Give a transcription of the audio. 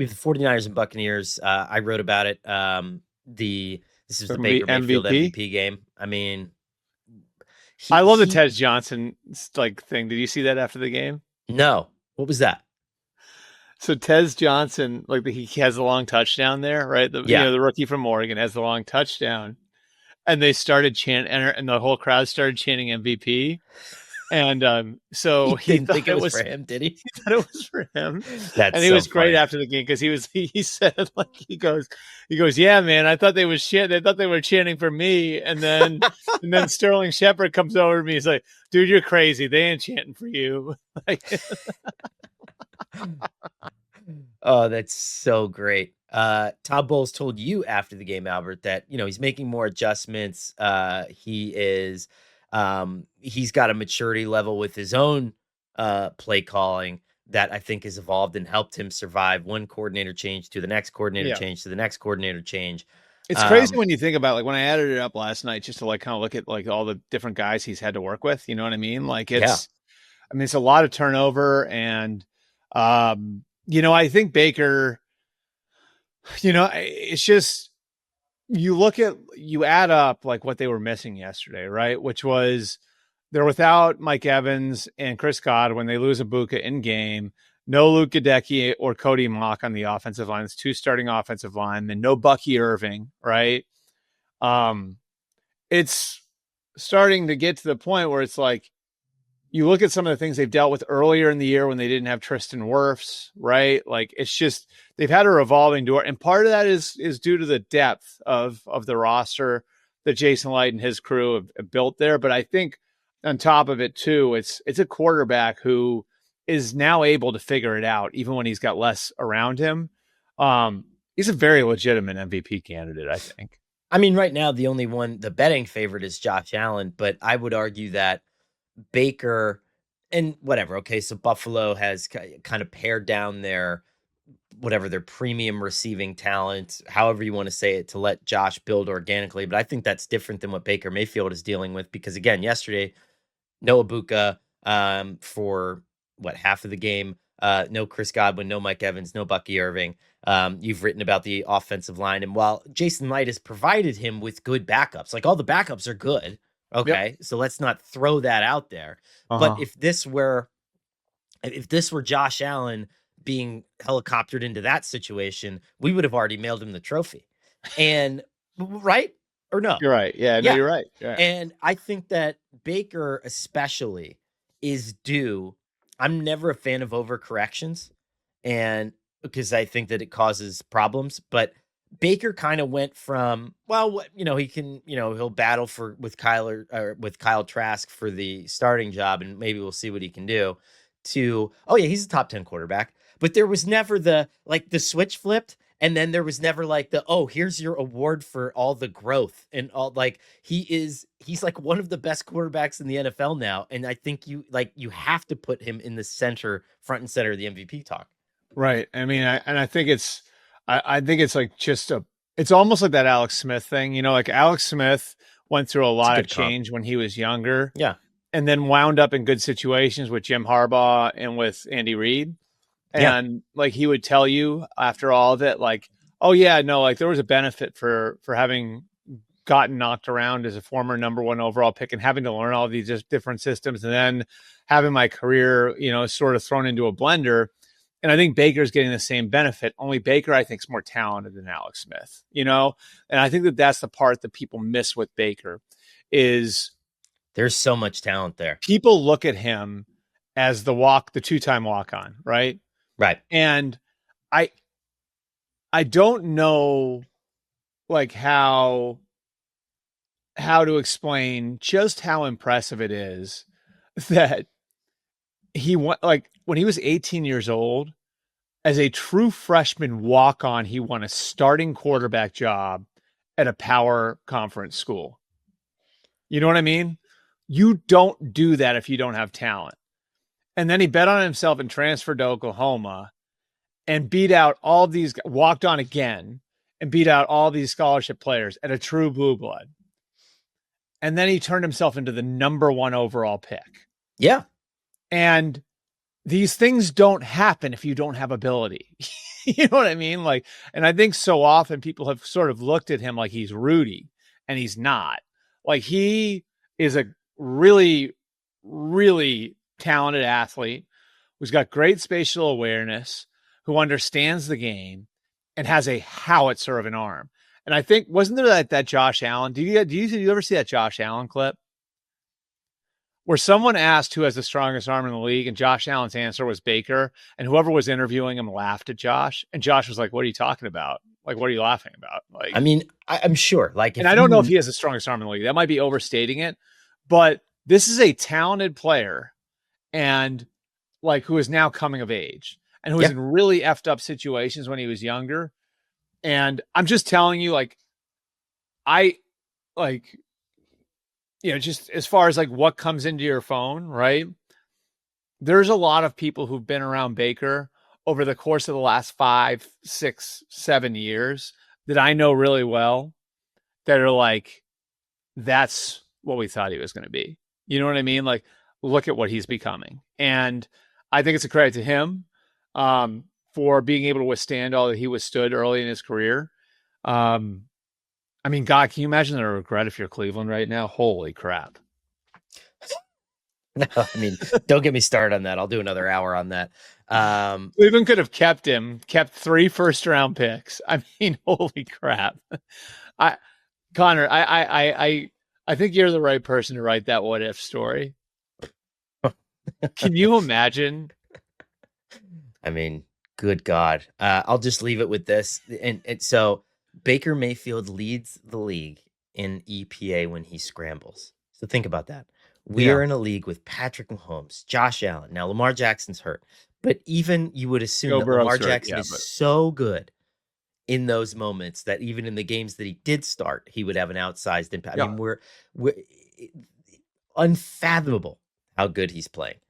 we have the 49ers and Buccaneers. I wrote about it. This is the Baker Mayfield MVP. MVP game. I mean, I love the he Ted Johnson like thing. Did you see that after the game? no. What was that? So Tez Johnson, like he has the long touchdown there, right? Yeah. The rookie from Oregon has the long touchdown, and they started chanting, and the whole crowd started chanting MVP. And He so didn't think it was for him, did he? he thought it was for him, That's and he so was great funny. after the game because he said like he goes, yeah, man, I thought they was shit. They thought they were chanting for me, and then Sterling Shepard comes over to me. He's like, dude, you're crazy. They ain't chanting for you. Like, Oh, that's so great. Todd Bowles told you after the game, Albert, that he's making more adjustments. He's got a maturity level with his own play calling that I think has evolved and helped him survive one coordinator change to the next coordinator yeah. change to the next coordinator change. It's crazy Um, when you think about like when I added it up last night just to like kind of look at like all the different guys he's had to work with. You know what I mean? Like yeah, it's a lot of turnover and I think Baker, it's just you add up like what they were missing yesterday, right? Which was they're without Mike Evans and Chris Godwin. They lose Ibuka in game. No Luke Gadecki or Cody Mock on the offensive line. It's two starting offensive line. Then no Bucky Irving, right? Um, it's starting to get to the point where it's like you look at some of the things they've dealt with earlier in the year when they didn't have Tristan Wirfs, right? Like it's just they've had a revolving door, and part of that is due to the depth of the roster that Jason Light and his crew have built there. But I think on top of it too, it's a quarterback who is now able to figure it out, even when he's got less around him. He's a very legitimate MVP candidate, I think. I mean, right now the betting favorite is Josh Allen, but I would argue that Baker and whatever. Okay, so Buffalo has kind of pared down their premium receiving talent, however you want to say it, to let Josh build organically. But I think that's different than what Baker Mayfield is dealing with because again, yesterday, no Ibuka for half of the game. No Chris Godwin, no Mike Evans, no Bucky Irving. You've written about the offensive line, and while Jason Light has provided him with good backups, like all the backups are good. Yep. Okay, so let's not throw that out there. But Uh-huh. if this were Josh Allen being helicoptered into that situation, we would have already mailed him the trophy. And right or no? You're right. Yeah, no, Yeah. you're right. Yeah. And I think that Baker especially is due. I'm never a fan of overcorrections and because I think that it causes problems, but Baker kind of went from, well, he can, he'll battle with Kyle Trask for the starting job and maybe we'll see what he can do to, oh yeah, he's a top 10 quarterback, but there was never the switch flipped. And then there was never like here's your award for all the growth and all like he's like one of the best quarterbacks in the NFL now. And I think you have to put him in the front and center of the MVP talk. Right. I mean, I think I think it's like it's almost like that Alex Smith thing, like Alex Smith went through a It's a lot of good comp. change when he was younger Yeah. and then wound up in good situations with Jim Harbaugh and with Andy Reid. Yeah. And like, he would tell you after all of it, like, oh yeah, no, like there was a benefit for having gotten knocked around as a former number one overall pick and having to learn all these just different systems and then having my career, sort of thrown into a blender. And I think Baker's getting the same benefit. Only Baker, I think, is more talented than Alex Smith, And I think that that's the part that people miss with Baker is there's so much talent there. people look at him as the two-time walk-on, right? Right. And I don't know like how to explain just how impressive it is that he went like when he was 18 years old as a true freshman walk on, he won a starting quarterback job at a power conference school. You know what I mean? You don't do that if you don't have talent. And then he bet on himself and transferred to Oklahoma and beat out all these, walked on again and beat out all these scholarship players at a true blue blood. And then he turned himself into the number one overall pick. Yeah. And these things don't happen if you don't have ability. You know what I mean? Like, and I think so often people have sort of looked at him like he's Rudy, and he's not. Like, he is a really, really talented athlete who's got great spatial awareness, who understands the game, and has a howitzer of an arm. And I think, wasn't there that Josh Allen? Do you ever see that Josh Allen clip where someone asked who has the strongest arm in the league, and Josh Allen's answer was Baker, and whoever was interviewing him laughed at Josh, and Josh was like, "What are you talking about? Like, what are you laughing about?" Like, I mean, I'm sure. Like, and if I don't know if you, he has the strongest arm in the league. That might be overstating it, but this is a talented player, and like, who is now coming of age, and who was yeah, in really effed up situations when he was younger. And I'm just telling you, like, I like, just as far as like what comes into your phone, right? There's a lot of people who've been around Baker over the course of the last 5, 6, 7 years that I know really well that are like, that's what we thought he was going to be. You know what I mean? Like, look at what he's becoming. And I think it's a credit to him for being able to withstand all that he withstood early in his career. I mean, God, can you imagine the regret if you're Cleveland right now? Holy crap. no, I mean, don't get me started on that. I'll do another hour on that. Cleveland could have kept 3 first-round picks. I mean, holy crap. Conor, I think you're the right person to write that what if story. Can you imagine? I mean, good God. I'll just leave it with this. And so Baker Mayfield leads the league in EPA when he scrambles. So think about that. We Yeah. are in a league with Patrick Mahomes, Josh Allen. Now, Lamar Jackson's hurt, but even you would assume Joe that Lamar Burrow's hurt, Jackson yeah, is but so good in those moments that even in the games that he did start, he would have an outsized impact. I yeah. mean, we're unfathomable how good he's playing.